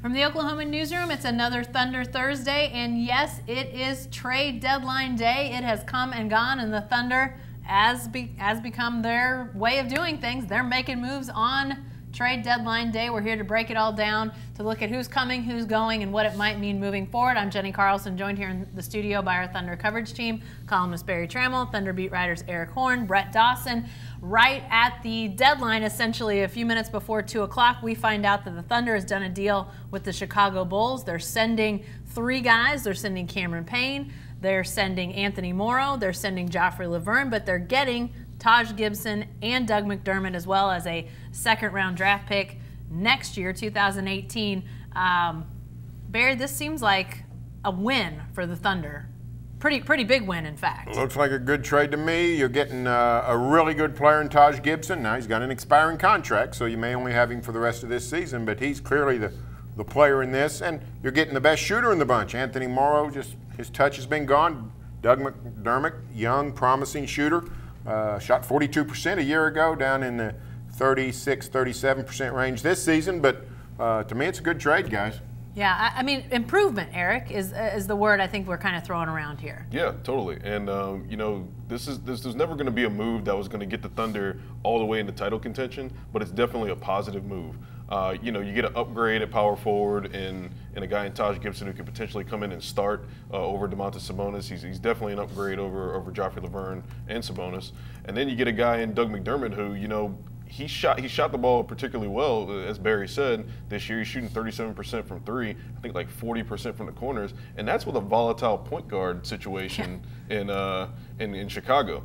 From the Oklahoman newsroom, it's another Thunder Thursday, and yes, it is trade deadline day. It has come and gone, and the Thunder has become their way of doing things. They're making moves on trade deadline day. We're here to break it all down, to look at who's coming, who's going, and what it might mean moving forward. I'm Jenny Carlson, joined here in the studio by our Thunder coverage team, columnist Barry Trammell, Thunder beat writers Eric Horn, Brett Dawson. Right at the deadline, essentially a few minutes before 2 o'clock, we find out that the Thunder has done a deal with the Chicago Bulls. They're sending 3 guys. They're sending Cameron Payne, they're sending Anthony Morrow, they're sending Joffrey Lauvergne, but they're getting Taj Gibson and Doug McDermott, as well as a second-round draft pick next year, 2018. Barry, this seems like a win for the Thunder. Pretty big win, in fact. Looks like a good trade to me. You're getting a really good player in Taj Gibson. Now he's got an expiring contract, so you may only have him for the rest of this season, but he's clearly the player in this. And you're getting the best shooter in the bunch. Anthony Morrow, just his touch has been gone. Doug McDermott, young, promising shooter. Shot 42% a year ago, down in the 36, 37% range this season. But to me, it's a good trade, guys. Yeah, I mean, improvement, Eric, is the word I think we're kind of throwing around here. Yeah, totally. And, you know, this was never going to be a move that was going to get the Thunder all the way into title contention, but it's definitely a positive move. You know, you get an upgrade at power forward and a guy in Taj Gibson who could potentially come in and start over Domantas Sabonis. He's definitely an upgrade over Joffrey Lauvergne and Sabonis. And then you get a guy in Doug McDermott who, you know, he shot the ball particularly well, as Barry said. This year he's shooting 37% from 3, I think like 40% from the corners, and that's with a volatile point guard situation in Chicago.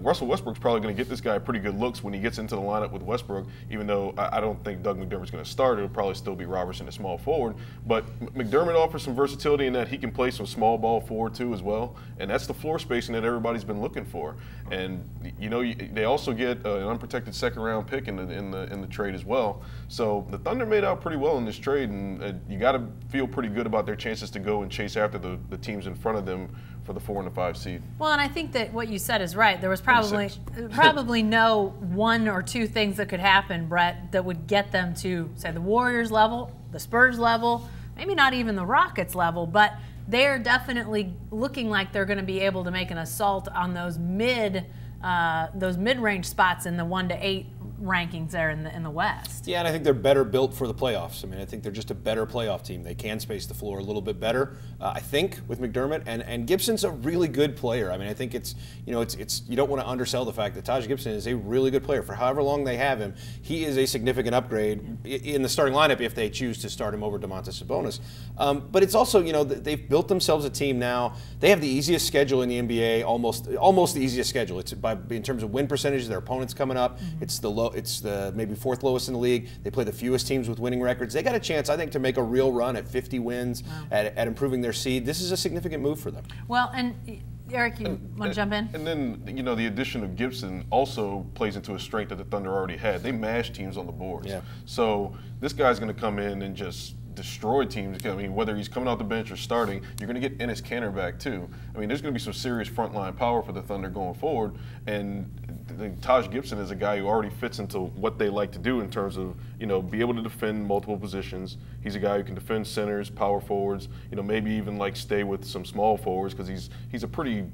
Russell Westbrook's probably going to get this guy pretty good looks when he gets into the lineup with Westbrook, even though I don't think Doug McDermott's going to start. It'll probably still be Roberson at small forward. But McDermott offers some versatility in that he can play some small ball forward too as well, and that's the floor spacing that everybody's been looking for. And you know, they also get an unprotected second-round pick in the trade as well. So the Thunder made out pretty well in this trade, and you got to feel pretty good about their chances to go and chase after the teams in front of them for the 4 and the 5 seed. Well, and I think that what you said is right. There was probably no 1 or 2 things that could happen, Brett, that would get them to, say, the Warriors level, the Spurs level, maybe not even the Rockets level, but they're definitely looking like they're going to be able to make an assault on those mid-range spots in the 1 to 8 rankings there in the West. Yeah, and I think they're better built for the playoffs. I mean, I think they're just a better playoff team. They can space the floor a little bit better, I think, with McDermott. And Gibson's a really good player. I mean, I think it's you don't want to undersell the fact that Taj Gibson is a really good player. For however long they have him, he is a significant upgrade in the starting lineup if they choose to start him over Domantas Sabonis. But it's also, you know, they've built themselves a team now. They have the easiest schedule in the NBA, almost the easiest schedule. It's in terms of win percentages, their opponents coming up. Mm-hmm. It's the maybe 4th lowest in the league. They play the fewest teams with winning records. They got a chance, I think, to make a real run at 50 wins, wow, at improving their seed. This is a significant move for them. Well, and Eric, you want to jump in? And then, you know, the addition of Gibson also plays into a strength that the Thunder already had. They mashed teams on the boards. Yeah. So this guy's going to come in and just destroy teams. I mean, whether he's coming off the bench or starting, you're going to get Enes Kanter back too. I mean, there's going to be some serious frontline power for the Thunder going forward, and Taj Gibson is a guy who already fits into what they like to do in terms of, you know, be able to defend multiple positions. He's a guy who can defend centers, power forwards, you know, maybe even like stay with some small forwards, because he's a pretty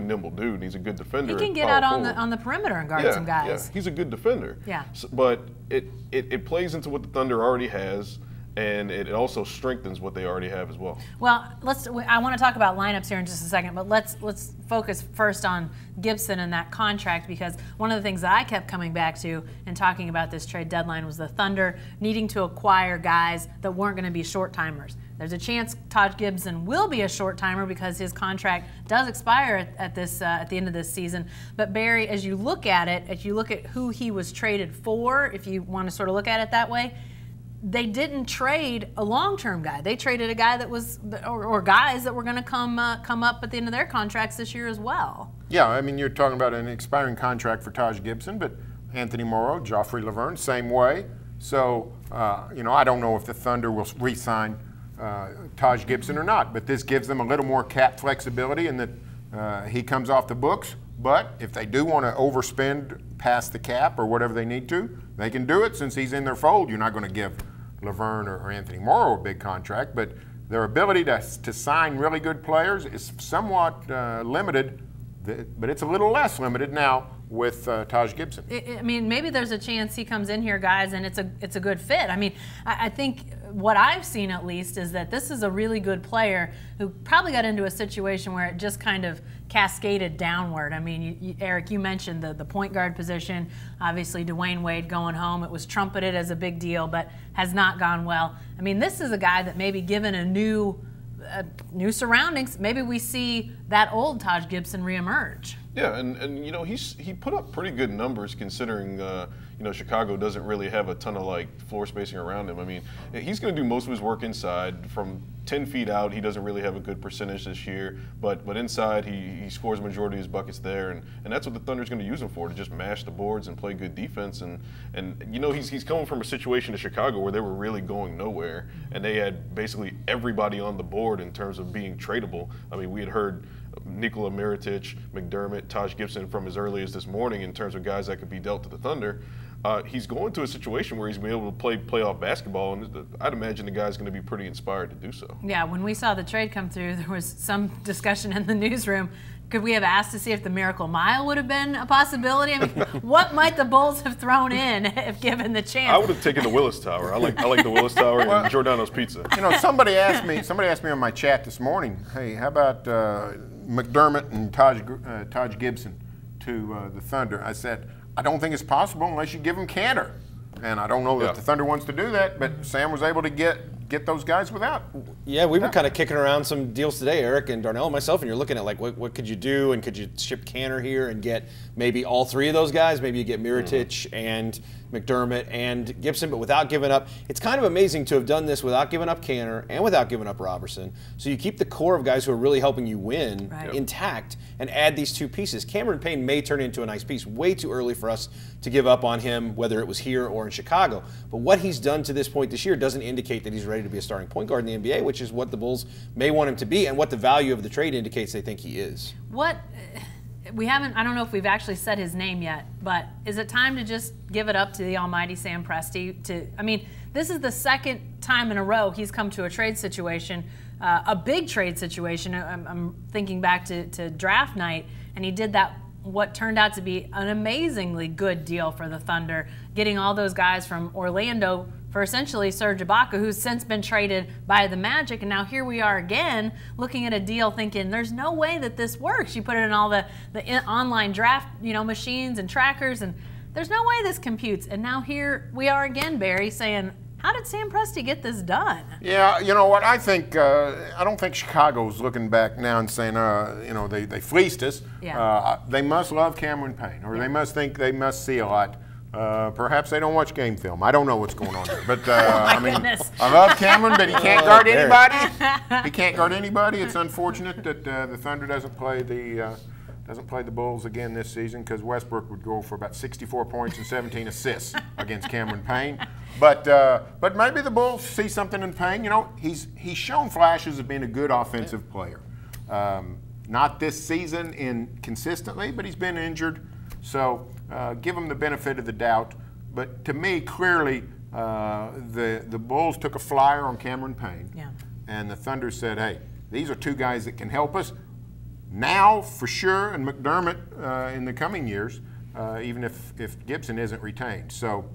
nimble dude. And he's a good defender. He can get out on the perimeter and guard some guys. Yeah, he's a good defender. Yeah. So, but it plays into what the Thunder already has, and it also strengthens what they already have as well. Well, I want to talk about lineups here in just a second, but let's focus first on Gibson and that contract, because one of the things that I kept coming back to in talking about this trade deadline was the Thunder needing to acquire guys that weren't going to be short-timers. There's a chance Taj Gibson will be a short-timer because his contract does expire at the end of this season. But Barry, as you look at it, as you look at who he was traded for, if you want to sort of look at it that way, they didn't trade a long-term guy. They traded a guy that was, or guys that were going to come up at the end of their contracts this year as well. Yeah, I mean, you're talking about an expiring contract for Taj Gibson, but Anthony Morrow, Joffrey Lauvergne, same way. So, you know, I don't know if the Thunder will re-sign Taj Gibson or not, but this gives them a little more cap flexibility in that he comes off the books. But if they do want to overspend past the cap or whatever they need to, they can do it since he's in their fold. You're not going to give Lauvergne or Anthony Morrow a big contract, but their ability to sign really good players is somewhat limited, but it's a little less limited now with Taj Gibson. I mean, maybe there's a chance he comes in here, guys, and it's a good fit. I mean, I think what I've seen at least is that this is a really good player who probably got into a situation where it just kind of cascaded downward. I mean, Eric, you mentioned the point guard position. Obviously, Dwayne Wade going home. It was trumpeted as a big deal, but has not gone well. I mean, this is a guy that maybe given a new surroundings, maybe we see that old Taj Gibson reemerge. Yeah, and you know, he put up pretty good numbers considering you know, Chicago doesn't really have a ton of like floor spacing around him. I mean, he's going to do most of his work inside. From 10 feet out, he doesn't really have a good percentage this year, but inside he scores a majority of his buckets there, and that's what the Thunder's going to use him for, to just mash the boards and play good defense. And you know, he's coming from a situation in Chicago where they were really going nowhere, and they had basically everybody on the board in terms of being tradable. I mean, we had heard Nikola Mirotic, McDermott, Taj Gibson from as early as this morning in terms of guys that could be dealt to the Thunder. He's going to a situation where he's going to be able to play playoff basketball, and I'd imagine the guy's going to be pretty inspired to do so. Yeah, when we saw the trade come through, there was some discussion in the newsroom. Could we have asked to see if the Miracle Mile would have been a possibility? I mean, what might the Bulls have thrown in if given the chance? I would have taken the Willis Tower. I like the Willis Tower and Giordano's Pizza. You know, somebody asked me on my chat this morning, hey, how about McDermott and Taj Gibson to the Thunder? I said, I don't think it's possible unless you give them Cantor. And I don't know that the Thunder wants to do that, but Sam was able to get those guys without. Yeah, we were kind of kicking around some deals today, Eric and Darnell and myself, and you're looking at like what could you do, and could you ship Cantor here and get maybe all three of those guys? Maybe you get Mirotic and McDermott and Gibson, but without giving up. It's kind of amazing to have done this without giving up Cantor and without giving up Roberson. So you keep the core of guys who are really helping you win intact and add these two pieces. Cameron Payne may turn into a nice piece. Way too early for us to give up on him, whether it was here or in Chicago. But what he's done to this point this year doesn't indicate that he's ready to be a starting point guard in the NBA, which is what the Bulls may want him to be and what the value of the trade indicates they think he is. I don't know if we've actually said his name yet, but is it time to just give it up to the almighty Sam Presti? I mean, this is the second time in a row he's come to a trade situation, a big trade situation. I'm thinking back to draft night, and he did that, what turned out to be an amazingly good deal for the Thunder, getting all those guys from Orlando for essentially Serge Ibaka, who's since been traded by the Magic, and now here we are again looking at a deal thinking there's no way that this works. You put it in all the online draft machines and trackers, and there's no way this computes. And now here we are again, Barry, saying, how did Sam Presti get this done? Yeah, you know what, I think, I don't think Chicago's looking back now and saying, they fleeced us. Yeah. They must love Cameron Payne, or they must think they must see a lot. Perhaps they don't watch game film. I don't know what's going on there. But I mean, I love Cameron, but he can't guard anybody. He can't guard anybody. It's unfortunate that the Thunder doesn't play the Bulls again this season, because Westbrook would go for about 64 points and 17 assists against Cameron Payne. But maybe the Bulls see something in Payne. You know, he's shown flashes of being a good offensive player. Not this season consistently, but he's been injured. So give him the benefit of the doubt. But to me, clearly, the Bulls took a flyer on Cameron Payne. Yeah. And the Thunder said, hey, these are two guys that can help us now for sure, and McDermott in the coming years, even if Gibson isn't retained. So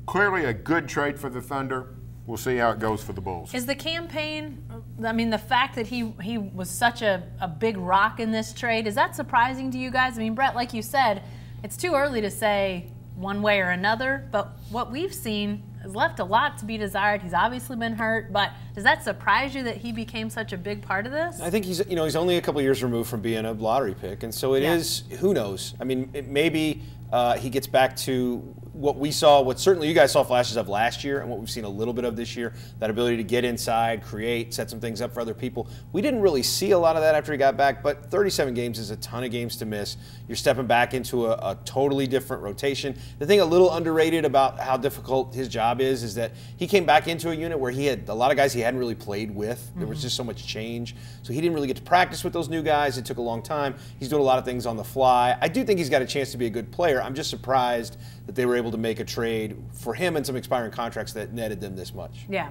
clearly a good trade for the Thunder. We'll see how it goes for the Bulls. Is the campaign, I mean, the fact that he was such a big rock in this trade, is that surprising to you guys? I mean, Brett, like you said, it's too early to say one way or another, but what we've seen has left a lot to be desired. He's obviously been hurt, but does that surprise you that he became such a big part of this? I think he's only a couple years removed from being a lottery pick, and so it is, who knows? I mean, maybe he gets back to what we saw, what certainly you guys saw flashes of last year and what we've seen a little bit of this year, that ability to get inside, create, set some things up for other people. We didn't really see a lot of that after he got back, but 37 games is a ton of games to miss. You're stepping back into a totally different rotation. The thing a little underrated about how difficult his job is that he came back into a unit where he had a lot of guys he hadn't really played with. There was just so much change. So he didn't really get to practice with those new guys. It took a long time. He's doing a lot of things on the fly. I do think he's got a chance to be a good player. I'm just surprised that they were able able to make a trade for him and some expiring contracts that netted them this much. Yeah.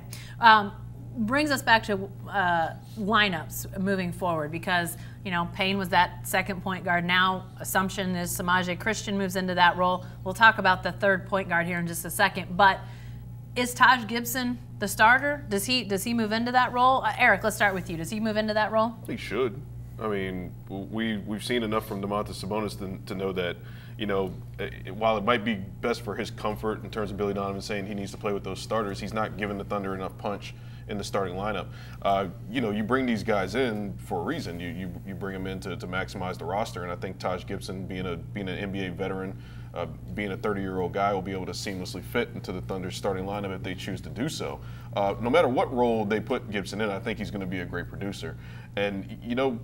Brings us back to lineups moving forward because, you know, Payne was that second point guard. Now, assumption is Samaje Christian moves into that role. We'll talk about the third point guard here in just a second. But is Taj Gibson the starter? Does he move into that role? Eric, let's start with you. Does he move into that role? He should. I mean, we've seen enough from Domantas Sabonis to know that, you know, while it might be best for his comfort in terms of Billy Donovan saying he needs to play with those starters, he's not giving the Thunder enough punch in the starting lineup. You know, you bring these guys in for a reason. You bring them in to maximize the roster, and I think Taj Gibson, being an NBA veteran, being a 30-year-old guy, will be able to seamlessly fit into the Thunder's starting lineup if they choose to do so. No matter what role they put Gibson in, I think he's going to be a great producer. And, you know,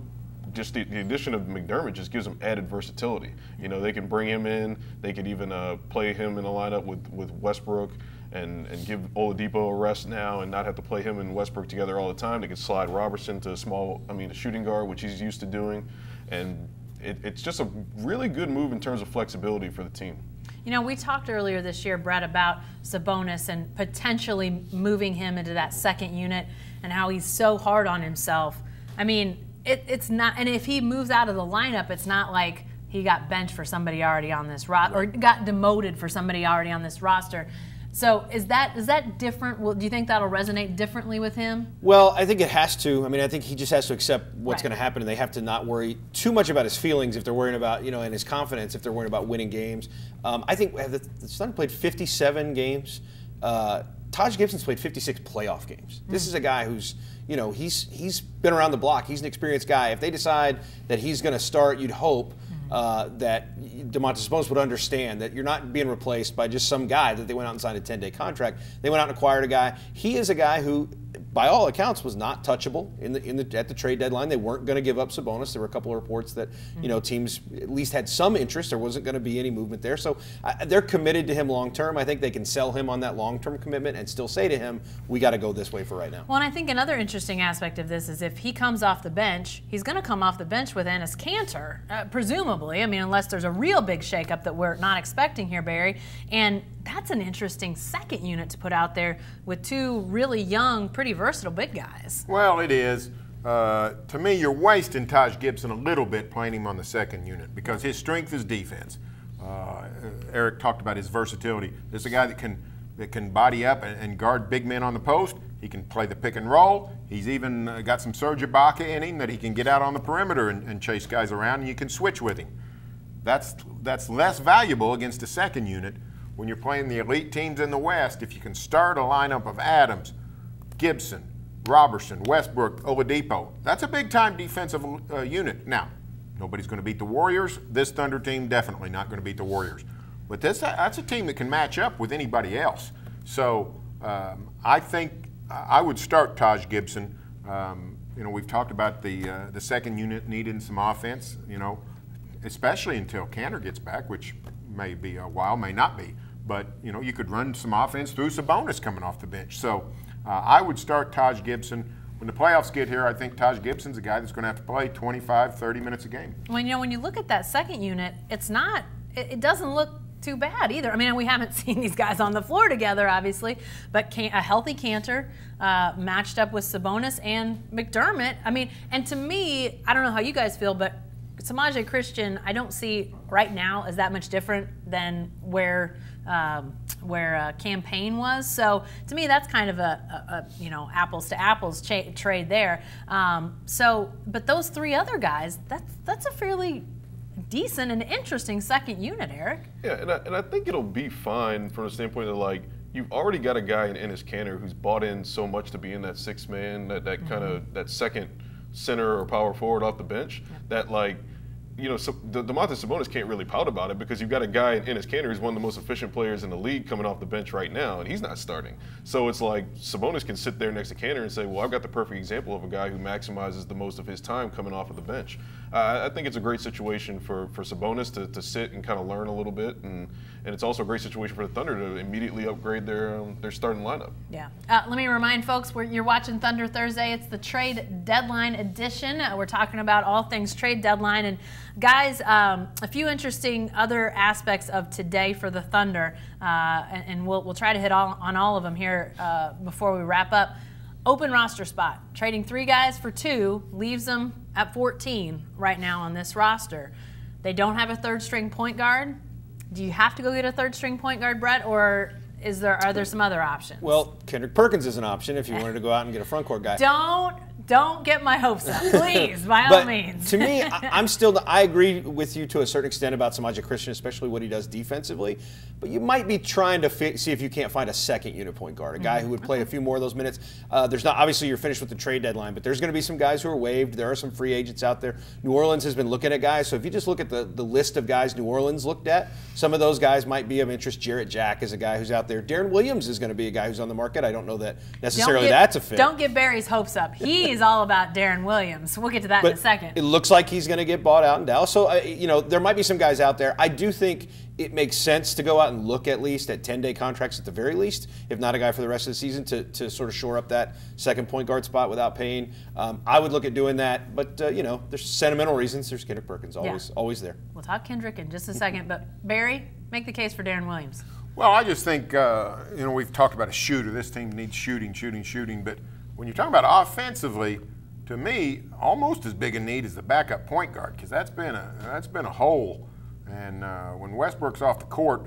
just the addition of McDermott just gives them added versatility. You know, they can bring him in. They could even play him in the lineup with Westbrook and give Oladipo a rest now and not have to play him and Westbrook together all the time. They could slide Roberson to a shooting guard, which he's used to doing. And it's just a really good move in terms of flexibility for the team. You know, we talked earlier this year, Brett, about Sabonis and potentially moving him into that second unit and how he's so hard on himself. I mean, it's not, and if he moves out of the lineup, it's not like he got benched for somebody already on this roster or got demoted for somebody already on this roster. So is that different? Do you think that'll resonate differently with him? Well, I think it has to. I mean, I think he just has to accept what's going to happen, and they have to not worry too much about his feelings if they're worrying about, you know, and his confidence if they're worrying about winning games. I think the Thunder played 57 games. Taj Gibson's played 56 playoff games. This is a guy who's, you know, he's been around the block. He's an experienced guy. If they decide that he's going to start, you'd hope that Domantas Sabonis would understand that you're not being replaced by just some guy that they went out and signed a 10-day contract. They went out and acquired a guy. He is a guy who, by all accounts, was not touchable at the trade deadline. They weren't going to give up Sabonis. There were a couple of reports that, you know, teams at least had some interest. There wasn't going to be any movement there. So they're committed to him long term. I think they can sell him on that long term commitment and still say to him, we got to go this way for right now. Well, and I think another interesting aspect of this is if he comes off the bench, he's going to come off the bench with Enes Kanter, presumably. I mean, unless there's a real big shakeup that we're not expecting here, Barry. And that's an interesting second unit to put out there with two really young, pretty versatile big guys. Well, it is. To me, you're wasting Taj Gibson a little bit playing him on the second unit because his strength is defense. Eric talked about his versatility. There's a guy that can body up and guard big men on the post. He can play the pick and roll. He's even got some Serge Ibaka in him that he can get out on the perimeter and chase guys around, and you can switch with him. That's less valuable against a second unit when you're playing the elite teams in the West. If you can start a lineup of Adams, Gibson, Roberson, Westbrook, Oladipo, that's a big-time defensive unit. Now, nobody's going to beat the Warriors. This Thunder team definitely not going to beat the Warriors. But that's a team that can match up with anybody else. So I think I would start Taj Gibson. You know, we've talked about the second unit needing some offense, you know, especially until Kanter gets back, which may be a while, may not be. But, you know, you could run some offense through Sabonis coming off the bench. So I would start Taj Gibson. When the playoffs get here, I think Taj Gibson's a guy that's going to have to play 25, 30 minutes a game. Well, you know, when you look at that second unit, it doesn't look too bad either. I mean, we haven't seen these guys on the floor together, obviously, but a healthy Kanter matched up with Sabonis and McDermott. I mean, and to me, I don't know how you guys feel, but Samaje Christian, I don't see right now as that much different than where Cam Payne was. So to me, that's kind of a you know, apples to apples trade there. But those three other guys, that's a fairly decent and interesting second unit, Eric. Yeah, and I think it'll be fine from the standpoint of, like, you've already got a guy in Enes Kanter who's bought in so much to be in that sixth man, that kind of that second center or power forward off the bench, that, like, you know, so Domantas Sabonis can't really pout about it because you've got a guy in Enes Kanter who's one of the most efficient players in the league coming off the bench right now, and he's not starting. So it's like Sabonis can sit there next to Kanter and say, well, I've got the perfect example of a guy who maximizes the most of his time coming off of the bench. I think it's a great situation for Sabonis to sit and kind of learn a little bit, and it's also a great situation for the Thunder to immediately upgrade their starting lineup. Yeah. Let me remind folks, you're watching Thunder Thursday. It's the trade deadline edition. We're talking about all things trade deadline. And guys, a few interesting other aspects of today for the Thunder, and we'll try to hit on all of them here before we wrap up. Open roster spot. Trading 3 guys for 2 leaves them at 14 right now on this roster. They don't have a third-string point guard. Do you have to go get a third-string point guard, Brett, or are there some other options? Well, Kendrick Perkins is an option if you wanted to go out and get a front court guy. Don't get my hopes up, please, by all means. To me, I agree with you to a certain extent about Samaje Christian, especially what he does defensively. But you might be trying to see if you can't find a second unit point guard, a guy who would play a few more of those minutes. There's not, obviously you're finished with the trade deadline, but there's going to be some guys who are waived. There are some free agents out there. New Orleans has been looking at guys. So if you just look at the list of guys New Orleans looked at, some of those guys might be of interest. Jarrett Jack is a guy who's out there. Darren Williams is going to be a guy who's on the market. I don't know that necessarily that's a fit. Don't get Barry's hopes up. He's all about Darren Williams. We'll get to that in a second. It looks like he's going to get bought out in Dallas. So, there might be some guys out there. I do think it makes sense to go out and look at least at 10-day contracts at the very least, if not a guy for the rest of the season, to sort of shore up that second point guard spot without Payne. I would look at doing that. But, there's sentimental reasons. There's Kendrick Perkins always there. We'll talk Kendrick in just a second. But, Barry, make the case for Darren Williams. Well, I just think, we've talked about a shooter. This team needs shooting. But when you're talking about offensively, to me, almost as big a need as the backup point guard, because that's been a hole. And when Westbrook's off the court,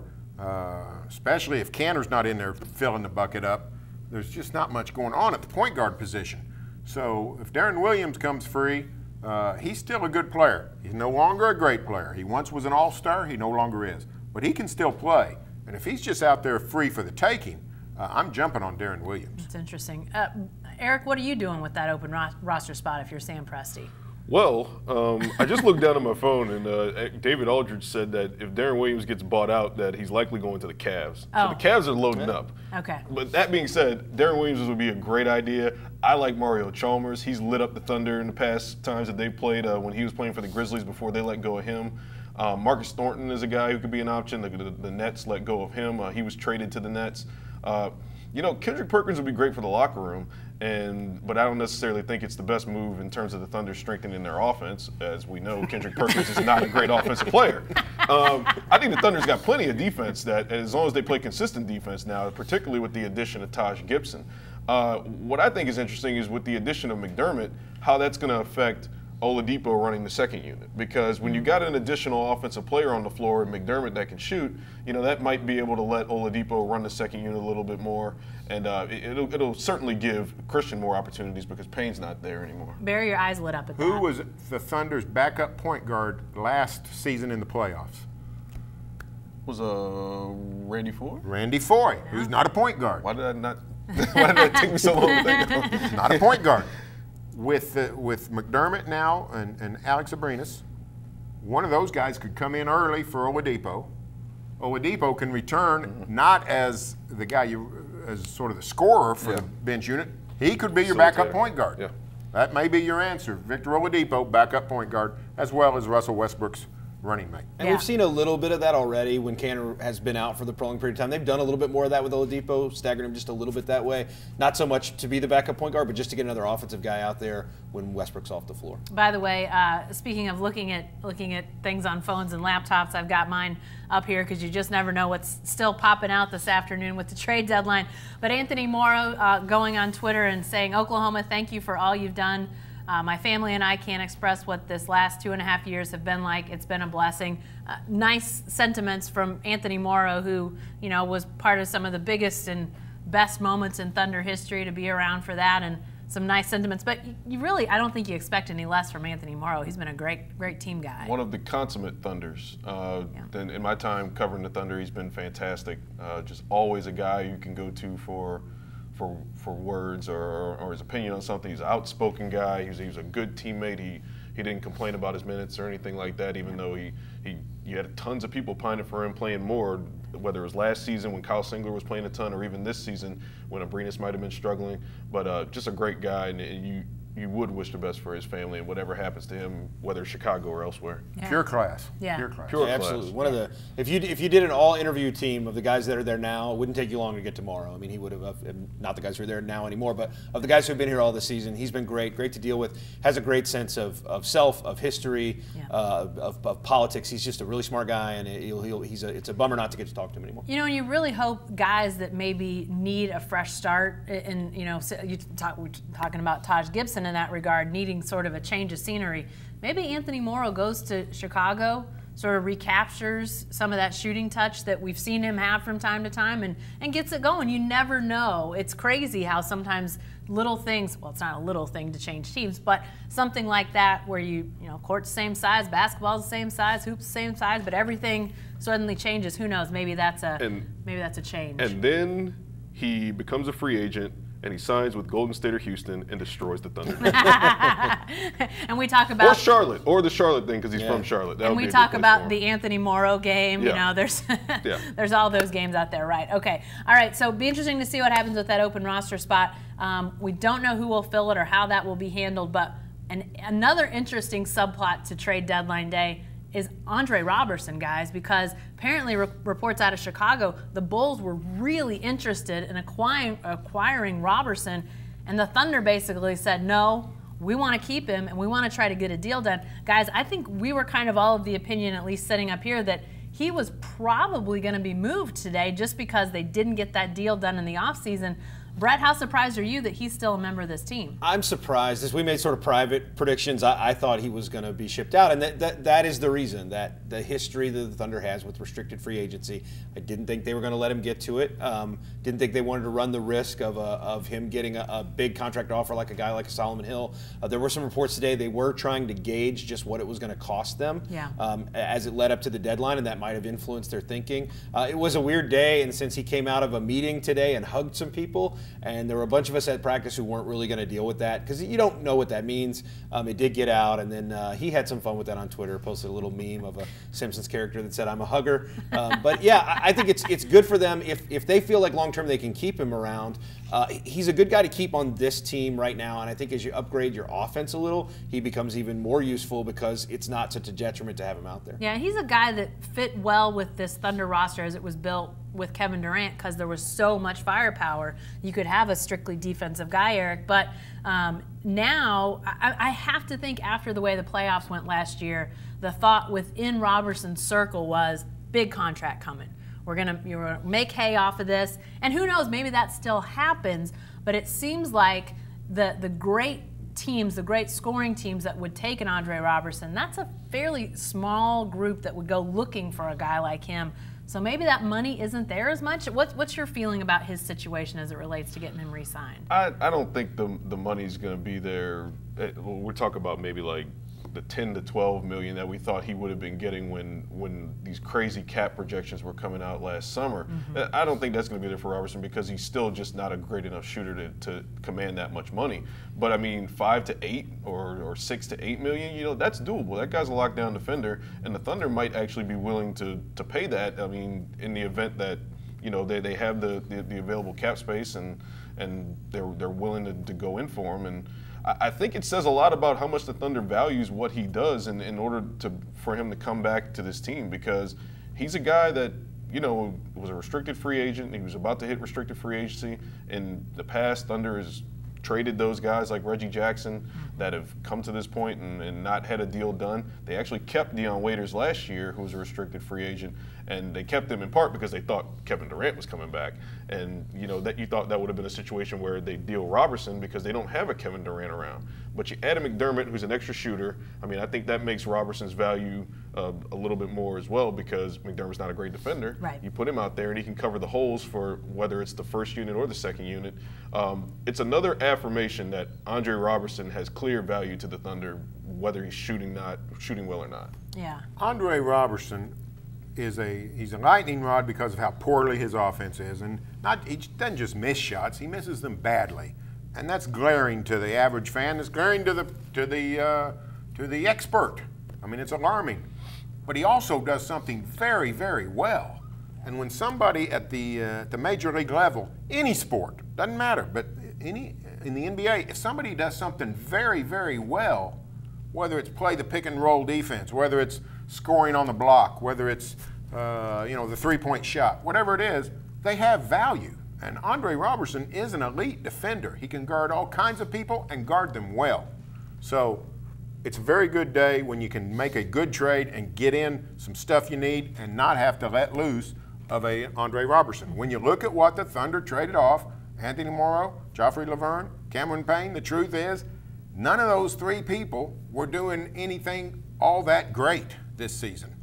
especially if Cantor's not in there filling the bucket up, there's just not much going on at the point guard position. So if Darren Williams comes free, he's still a good player. He's no longer a great player. He once was an all-star. He no longer is. But he can still play. And if he's just out there free for the taking, I'm jumping on Darren Williams. That's interesting. Eric, what are you doing with that open roster spot if you're Sam Presti? Well, I just looked down at my phone, and David Aldridge said that if Darren Williams gets bought out, that he's likely going to the Cavs. So the Cavs are loading up. Okay. But that being said, Darren Williams would be a great idea. I like Mario Chalmers. He's lit up the Thunder in the past times that they played when he was playing for the Grizzlies before they let go of him. Marcus Thornton is a guy who could be an option. The Nets let go of him. He was traded to the Nets. Kendrick Perkins would be great for the locker room, but I don't necessarily think it's the best move in terms of the Thunder strengthening their offense. As we know, Kendrick Perkins is not a great offensive player. I think the Thunder's got plenty of defense that, as long as they play consistent defense now, particularly with the addition of Taj Gibson. What I think is interesting is with the addition of McDermott, how that's going to affect Oladipo running the second unit, because when you got an additional offensive player on the floor and McDermott that can shoot, that might be able to let Oladipo run the second unit a little bit more, and it'll certainly give Christian more opportunities because Payne's not there anymore. Barry, your eyes lit up at that. Who was the Thunder's backup point guard last season in the playoffs? Was Randy Foy? Randy Foy, who's not a point guard. Why did that take me so long to think of? Not a point guard. With McDermott now and Alex Abrinas, one of those guys could come in early for Oladipo. Oladipo can return not as the guy as sort of the scorer for the bench unit. He could be your backup point guard. Yeah. That may be your answer. Victor Oladipo, backup point guard, as well as Russell Westbrook's running mate. And we've seen a little bit of that already when Cantor has been out for the prolonged period of time. They've done a little bit more of that with Oladipo, staggered him just a little bit that way. Not so much to be the backup point guard, but just to get another offensive guy out there when Westbrook's off the floor. By the way, speaking of looking at things on phones and laptops, I've got mine up here because you just never know what's still popping out this afternoon with the trade deadline. But Anthony Morrow going on Twitter and saying, "Oklahoma, thank you for all you've done. My family and I can't express what this last 2.5 years have been like. It's been a blessing." Nice sentiments from Anthony Morrow, who was part of some of the biggest and best moments in Thunder history, to be around for that, and some nice sentiments. But I don't think you expect any less from Anthony Morrow. He's been a great team guy. One of the consummate Thunders. In my time covering the Thunder, he's been fantastic. Just always a guy you can go to for words or his opinion on something. He's an outspoken guy. He was a good teammate. He didn't complain about his minutes or anything like that, even though you had tons of people pining for him playing more, whether it was last season when Kyle Singler was playing a ton or even this season when Abrinas might have been struggling. But just a great guy, and you you would wish the best for his family and whatever happens to him, whether Chicago or elsewhere. Yeah. Pure class. Yeah. Pure class. Pure Absolutely. class. One of the if you did an all interview team of the guys that are there now, it wouldn't take you long to get to Morrow. I mean, he would have not the guys who are there now anymore, but of the guys who have been here all this season, he's been great to deal with. Has a great sense of self, of history, of politics. He's just a really smart guy, and it's a bummer not to get to talk to him anymore. You know, and you really hope guys that maybe need a fresh start, and we're talking about Taj Gibson in that regard, needing sort of a change of scenery. Maybe Anthony Morrow goes to Chicago, sort of recaptures some of that shooting touch that we've seen him have from time to time, and gets it going. You never know. It's crazy how sometimes little things, well, it's not a little thing to change teams, but something like that where court's the same size, basketball's the same size, hoop's the same size, but everything suddenly changes. Who knows? Maybe that's a change. And then he becomes a free agent, and he signs with Golden State or Houston and destroys the Thunder. And we talk about or the Charlotte thing because he's from Charlotte. And we talk about the Anthony Morrow game. Yeah. You know, there's there's all those games out there, right? Okay, all right. So be interesting to see what happens with that open roster spot. We don't know who will fill it or how that will be handled, but another interesting subplot to trade deadline day is Andre Roberson, guys, because apparently reports out of Chicago, the Bulls were really interested in acquiring Roberson, and the Thunder basically said, no, we want to keep him, and we want to try to get a deal done. Guys, I think we were kind of all of the opinion, at least sitting up here, that he was probably going to be moved today just because they didn't get that deal done in the offseason. Brett, how surprised are you that he's still a member of this team? I'm surprised. As we made sort of private predictions, I thought he was going to be shipped out, and that is the reason, that the history that the Thunder has with restricted free agency. I didn't think they were going to let him get to it. Didn't think they wanted to run the risk of him getting a big contract offer like a guy like a Solomon Hill. There were some reports today they were trying to gauge just what it was going to cost them as it led up to the deadline, and that might have influenced their thinking. It was a weird day, and since he came out of a meeting today and hugged some people, and there were a bunch of us at practice who weren't really going to deal with that because you don't know what that means. It did get out, and then he had some fun with that on Twitter, posted a little meme of a Simpsons character that said, "I'm a hugger." But yeah, I think it's good for them if they feel like long-term they can keep him around. He's a good guy to keep on this team right now, and I think as you upgrade your offense a little, he becomes even more useful because it's not such a detriment to have him out there. Yeah, he's a guy that fit well with this Thunder roster as it was built with Kevin Durant because there was so much firepower. You could have a strictly defensive guy, Eric, but now I have to think after the way the playoffs went last year, the thought within Roberson's circle was big contract coming. You're gonna make hay off of this, and who knows, maybe that still happens, but it seems like the great teams, the great scoring teams that would take an Andre Roberson, that's a fairly small group that would go looking for a guy like him. So maybe that money isn't there as much. What's your feeling about his situation as it relates to getting him re-signed? I don't think the money's going to be there. We're talking about maybe like the 10 to 12 million that we thought he would have been getting when these crazy cap projections were coming out last summer. Mm-hmm. I don't think that's going to be there for Roberson because he's still just not a great enough shooter to command that much money. But I mean, 5 to 8 or 6 to 8 million, that's doable. That guy's a lockdown defender, and the Thunder might actually be willing to pay that. I mean, in the event that they have the available cap space and they're willing to go in for him. And I think it says a lot about how much the Thunder values what he does in order for him to come back to this team, because he's a guy that was a restricted free agent. He was about to hit restricted free agency. In the past, Thunder has traded those guys like Reggie Jackson that have come to this point and not had a deal done. They actually kept Dion Waiters last year, who was a restricted free agent, and they kept him in part because they thought Kevin Durant was coming back. And that you thought that would have been a situation where they deal Roberson because they don't have a Kevin Durant around. But you add a McDermott, who's an extra shooter. I mean, I think that makes Roberson's value a little bit more as well because McDermott's not a great defender. Right. You put him out there and he can cover the holes for whether it's the first unit or the second unit. It's another affirmation that Andre Roberson has clear value to the Thunder, whether he's shooting well or not. Yeah. Andre Roberson he's a lightning rod because of how poorly his offense is, and he doesn't just miss shots; he misses them badly, and that's glaring to the average fan. It's glaring to the expert. I mean, it's alarming. But he also does something very, very well. And when somebody at the major league level, any sport, doesn't matter, but in the NBA, if somebody does something very, very well, whether it's play the pick and roll defense, whether it's scoring on the block, whether it's the three-point shot, whatever it is, they have value. And Andre Roberson is an elite defender. He can guard all kinds of people and guard them well. So it's a very good day when you can make a good trade and get in some stuff you need and not have to let loose of a Andre Roberson. When you look at what the Thunder traded off, Anthony Morrow, Joffrey Lauvergne, Cameron Payne, the truth is none of those three people were doing anything all that great this season.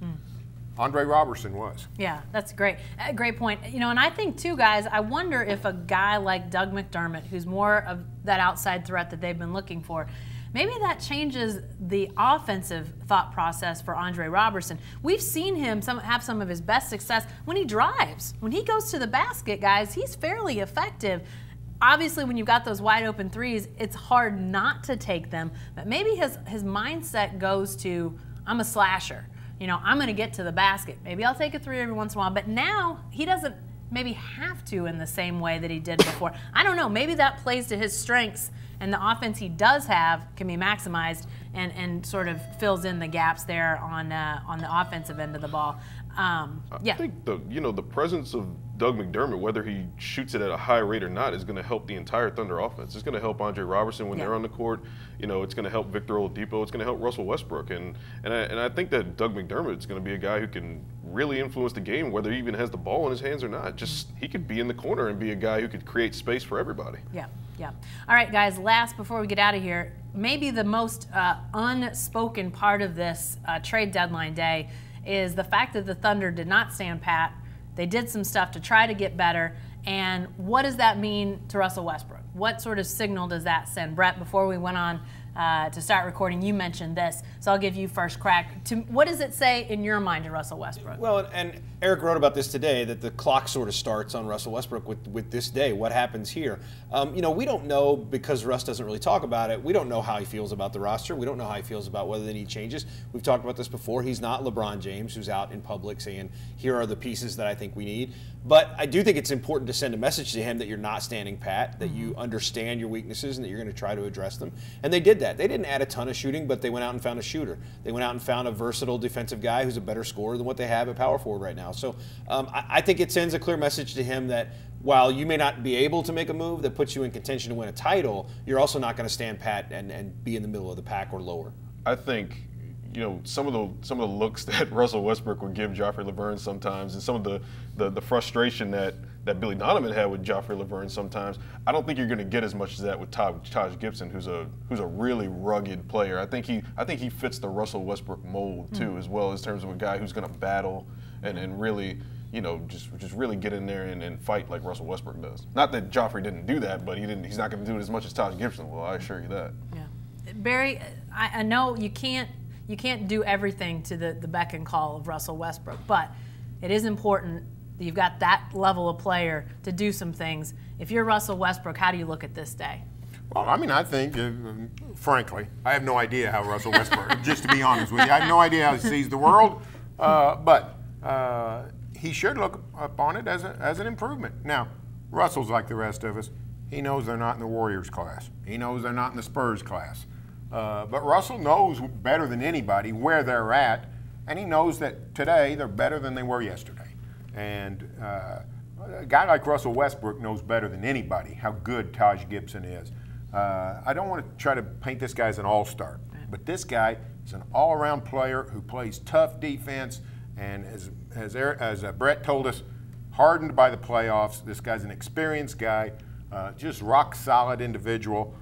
Andre Roberson was. Yeah, that's great. Great point. And I think, too, guys, I wonder if a guy like Doug McDermott, who's more of that outside threat that they've been looking for, maybe that changes the offensive thought process for Andre Roberson. We've seen him have some of his best success when he drives. When he goes to the basket, guys, he's fairly effective. Obviously, when you've got those wide open threes, it's hard not to take them. But maybe his mindset goes to, I'm a slasher. I'm going to get to the basket. Maybe I'll take a three every once in a while. But now he doesn't maybe have to in the same way that he did before. I don't know. Maybe that plays to his strengths, and the offense he does have can be maximized and sort of fills in the gaps there on the offensive end of the ball. I think the presence of Doug McDermott, whether he shoots it at a high rate or not, is going to help the entire Thunder offense. It's going to help Andre Roberson when they're on the court. It's going to help Victor Oladipo. It's going to help Russell Westbrook. And I think that Doug McDermott is going to be a guy who can really influence the game, whether he even has the ball in his hands or not. Just he could be in the corner and be a guy who could create space for everybody. Yeah. All right, guys, last before we get out of here, maybe the most unspoken part of this trade deadline day is the fact that the Thunder did not stand pat. They did some stuff to try to get better. And what does that mean to Russell Westbrook? What sort of signal does that send? Brett, before we went on to start recording, you mentioned this, so I'll give you first crack. What does it say in your mind to Russell Westbrook? Well, and Eric wrote about this today, that the clock sort of starts on Russell Westbrook with this day. What happens here? We don't know, because Russ doesn't really talk about it. We don't know how he feels about the roster. We don't know how he feels about whether they need changes. We've talked about this before. He's not LeBron James, who's out in public saying, here are the pieces that I think we need. But I do think it's important to send a message to him that you're not standing pat, that you understand your weaknesses and that you're going to try to address them. And they did that. They didn't add a ton of shooting, but they went out and found a shooter. They went out and found a versatile defensive guy who's a better scorer than what they have at power forward right now. So I think it sends a clear message to him that while you may not be able to make a move that puts you in contention to win a title, you're also not going to stand pat and be in the middle of the pack or lower. I think some of the looks that Russell Westbrook would give Joffrey Lauvergne sometimes, and some of the frustration that Billy Donovan had with Joffrey Lauvergne sometimes, I don't think you're going to get as much as that with Taj Gibson, who's a really rugged player. I think he fits the Russell Westbrook mold too, as well, as terms of a guy who's going to battle and really just really get in there and fight like Russell Westbrook does. Not that Joffrey didn't do that, but he's not going to do it as much as Taj Gibson will. I assure you that. Yeah, Barry, I know you can't do everything to the beck and call of Russell Westbrook, but it is important that you've got that level of player to do some things. If you're Russell Westbrook, how do you look at this day? Well, I think, frankly, I have no idea how Russell Westbrook, just to be honest with you, I have no idea how he sees the world, but he should look upon it as an improvement. Now, Russell's like the rest of us. He knows they're not in the Warriors class. He knows they're not in the Spurs class. But Russell knows better than anybody where they're at, and he knows that today they're better than they were yesterday. And a guy like Russell Westbrook knows better than anybody how good Taj Gibson is. I don't want to try to paint this guy as an all-star, but this guy is an all-around player who plays tough defense, and as Brett told us, hardened by the playoffs. This guy's an experienced guy, just rock-solid individual.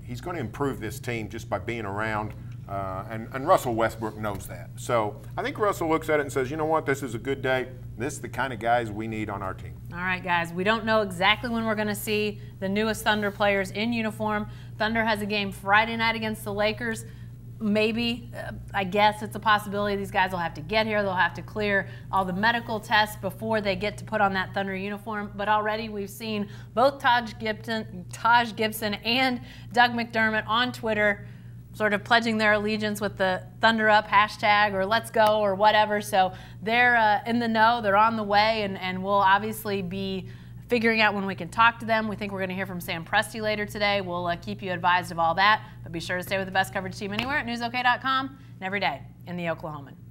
He's going to improve this team just by being around, and Russell Westbrook knows that. So I think Russell looks at it and says, you know what, this is a good day. This is the kind of guys we need on our team. All right, guys, we don't know exactly when we're going to see the newest Thunder players in uniform. Thunder has a game Friday night against the Lakers. Maybe, I guess it's a possibility these guys will have to get here. They'll have to clear all the medical tests before they get to put on that Thunder uniform. But already we've seen both Taj Gibson and Doug McDermott on Twitter sort of pledging their allegiance with the Thunder Up hashtag or let's go or whatever. So they're in the know. They're on the way, and we'll obviously be figuring out when we can talk to them. We think we're going to hear from Sam Presti later today. We'll keep you advised of all that. But be sure to stay with the best coverage team anywhere at newsok.com and every day in the Oklahoman.